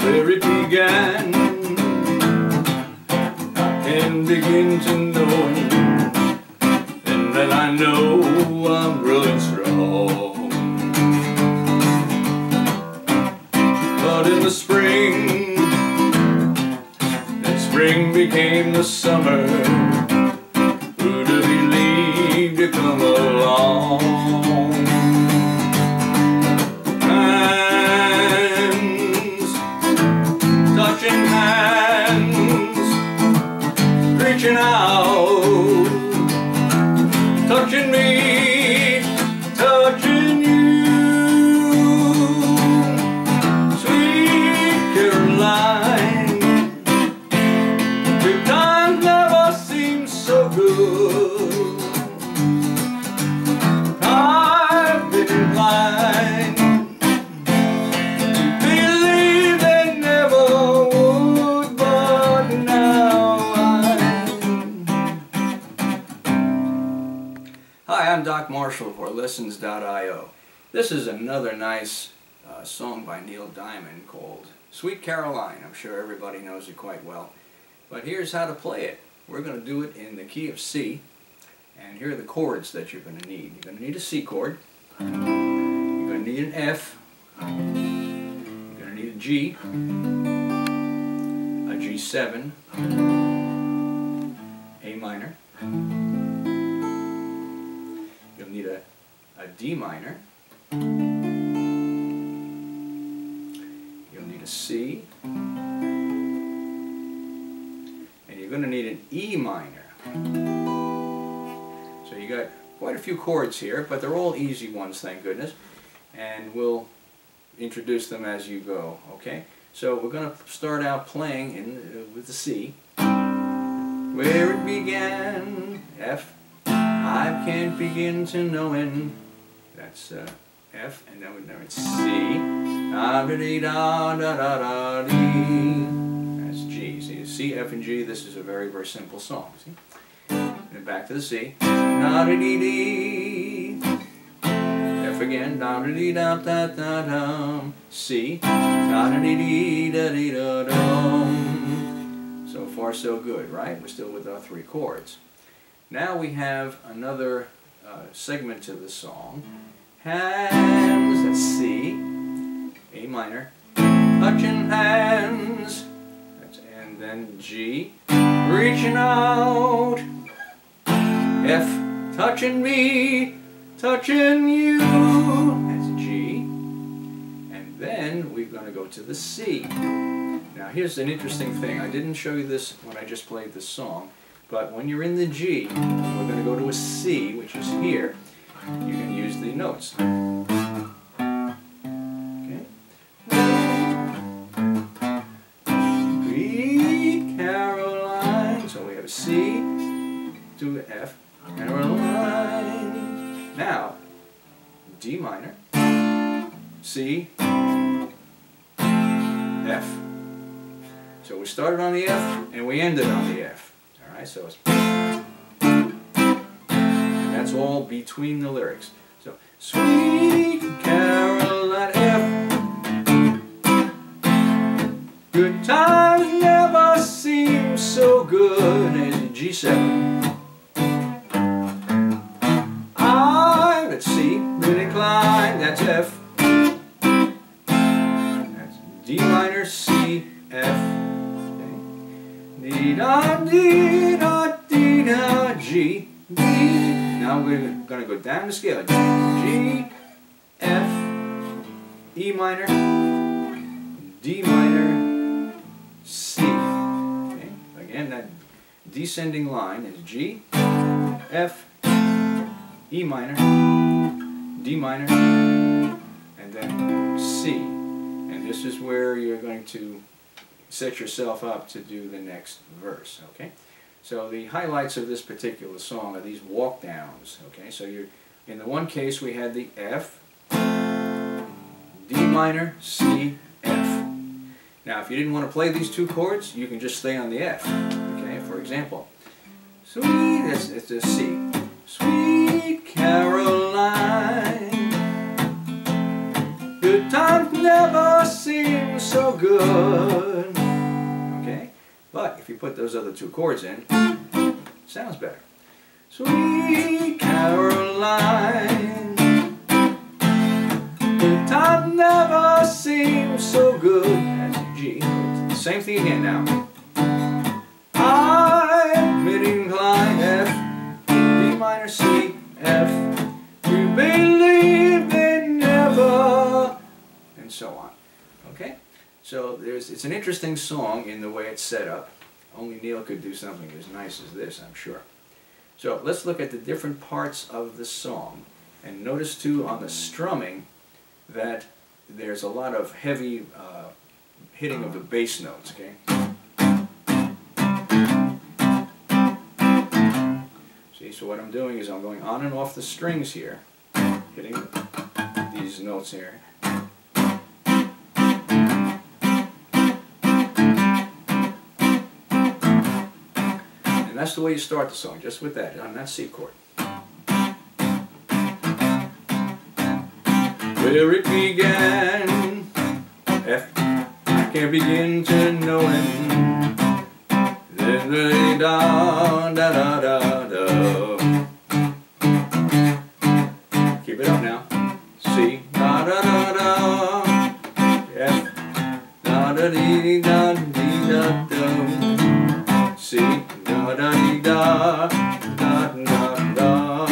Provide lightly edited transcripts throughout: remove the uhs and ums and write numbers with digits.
where it began. I can begin to know it, and then I know I'm growing strong. But in the spring, that spring became the summer. Who'd have believed to come along? Touching hands, reaching out, touching me, touching you. Sweet Caroline, good times never seem so good. I've been in line to believe they never would, but now Hi, I'm Doc Marshall for Lessons.io. This is another nice song by Neil Diamond called Sweet Caroline. I'm sure everybody knows it quite well. But here's how to play it. We're going to do it in the key of C. And here are the chords that you're going to need. You're going to need a C chord. You're going to need an F. You're going to need a G. A G7. A minor. You'll need a D minor. You'll need a C. And you're going to need an E minor. So you got quite a few chords here, but they're all easy ones, thank goodness. And we'll introduce them as you go, okay? So we're going to start out playing with the C. Where it began, F. I can't begin to knowin'. That's F, and then it's C. Da da dee da da da da dee. That's G. See, C, F, and G. This is a very, very simple song. See? And back to the C. Da da dee dee. F again. Da da dee da da da dum. C. Da da dee dee da dee da dum. So far, so good, right? We're still with our three chords. Now we have another segment to the song. Hands, that's C, A minor, touching hands, and then G, reaching out, F, touching me, touching you, that's G, and then we're going to go to the C. Now here's an interesting thing. I didn't show you this when I just played this song. But when you're in the G, we're going to go to a C, which is here. You can use the notes. Okay. Sweet Caroline. So we have a C to an F. Caroline. Now, D minor, C, F. So we started on the F and we ended on the F. Alright, so it's, and that's all between the lyrics. So, Sweet Caroline F. Good times never seem so good as in G7. I, let's see, really climb, that's F. That's D minor, C, F. D da dee da dee da G D. Now we're going to go down the scale. G, F, E minor, D minor, C. Okay. Again, that descending line is G, F, E minor, D minor, and then C. And this is where you're going to set yourself up to do the next verse, okay? So the highlights of this particular song are these walk downs, okay? So you're, in the one case we had the F, D minor, C, F. Now if you didn't want to play these two chords, you can just stay on the F, okay? For example, sweet, it's a C. Sweet Caroline, Good times never seem so good. Okay? But if you put those other two chords in, it sounds better. Sweet Caroline, good time never seems so good. That's G. Same thing again now. I'm inclined F, D minor, C, F. We believe they never, and so on. Okay? So it's an interesting song in the way it's set up. Only Neil could do something as nice as this, I'm sure. So let's look at the different parts of the song. And notice too on the strumming that there's a lot of heavy hitting of the bass notes, okay? See, so what I'm doing is I'm going on and off the strings here, hitting these notes here. And that's the way you start the song, just with that, on that C chord. Where it began, F, I can't begin to know it. Then the da da da da da. Keep it up now. C, da da da da. F, da da dee da dee da da. C, da da dee da da da da.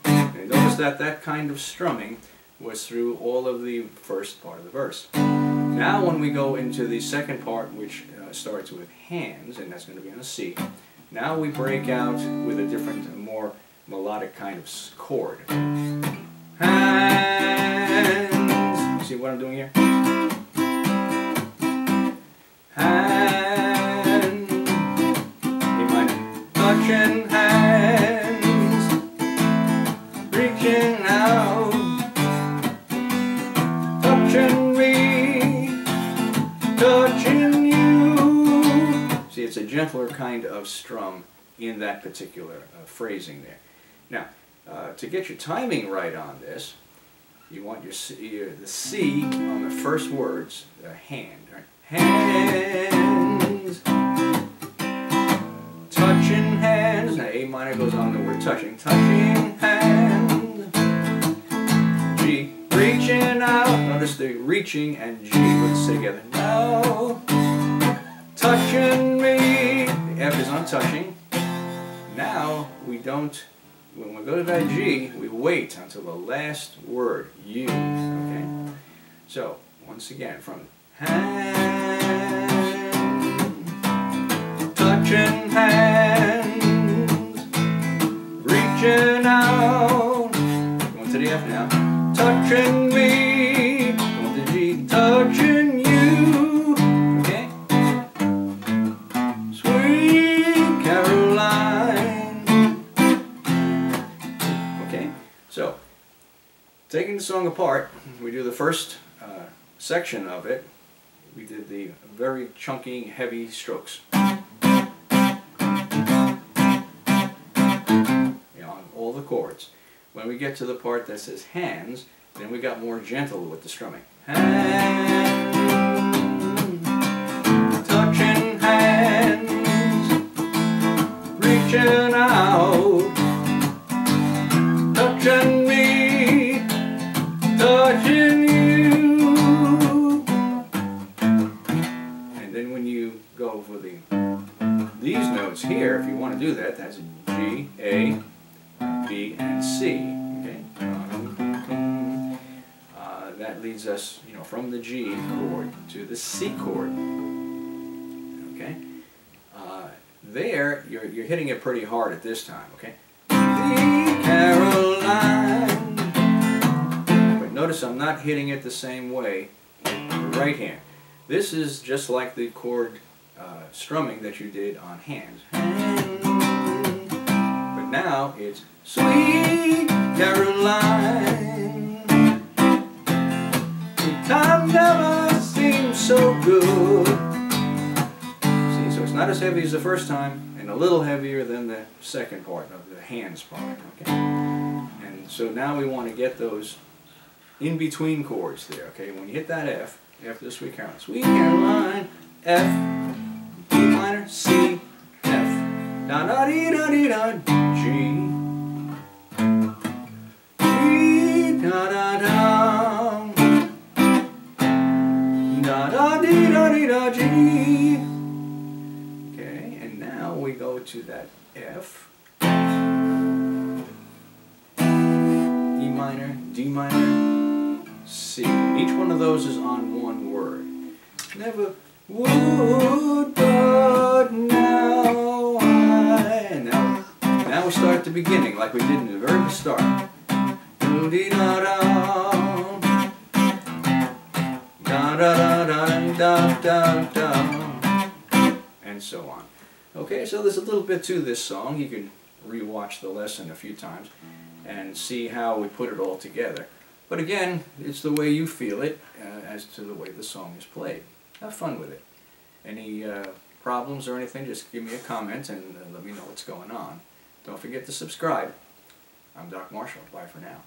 And notice that that kind of strumming was through all of the first part of the verse. Now when we go into the second part, which starts with hands, and that's going to be on a C, now we break out with a different, more melodic kind of chord. Hands. See what I'm doing here? Hands. A minor. Touching hands. Reaching out. Touching me, touching you. See, it's a gentler kind of strum in that particular phrasing there. Now, to get your timing right on this, you want the C on the first words, hand, right? Hands, touching hands. Now, A minor goes on the word touching. Touching hands. G. Reaching out. Notice the reaching and G let's say together. Now, touching me. The F is on touching. Now we don't. When we go to that G, we wait until the last word, U. Okay. So once again, from hand, touching hands, reaching out. Going to the F now. Touching me, going to G, touching you, okay? Sweet Caroline. Okay, so taking the song apart, we do the first section of it. We did the very chunky, heavy strokes. On all the chords. When we get to the part that says hands, then we got more gentle with the strumming. Hands, touching hands, reaching out, touching me, touching you. And then when you go for these notes here, if you want to do that, that's G, A, B, and C. Okay, that leads us, from the G chord to the C chord. Okay, there you're hitting it pretty hard at this time. Okay, Caroline. But notice I'm not hitting it the same way with the right hand. This is just like the chord strumming that you did on hands. But now it's Sweet Caroline, the time never seems so good. See, so it's not as heavy as the first time, and a little heavier than the second part of the hands part. Okay, and so now we want to get those in between chords there, okay? When you hit that F, after the Sweet Caroline, Sweet Caroline, F, D minor, C, F, da da dee da dee da, G, G, da da da, da da dee da dee da, G. Okay, and now we go to that F, E minor, D minor, C. Each one of those is on one word. Never would, but now I. And now we start at the beginning, like we did in the very start. Do dee da da, da da da da da da, and so on. Okay, so there's a little bit to this song. You can re-watch the lesson a few times and see how we put it all together. But again, it's the way you feel it as to the way the song is played. Have fun with it. Any problems or anything, just give me a comment and let me know what's going on. Don't forget to subscribe. I'm Doc Marshall. Bye for now.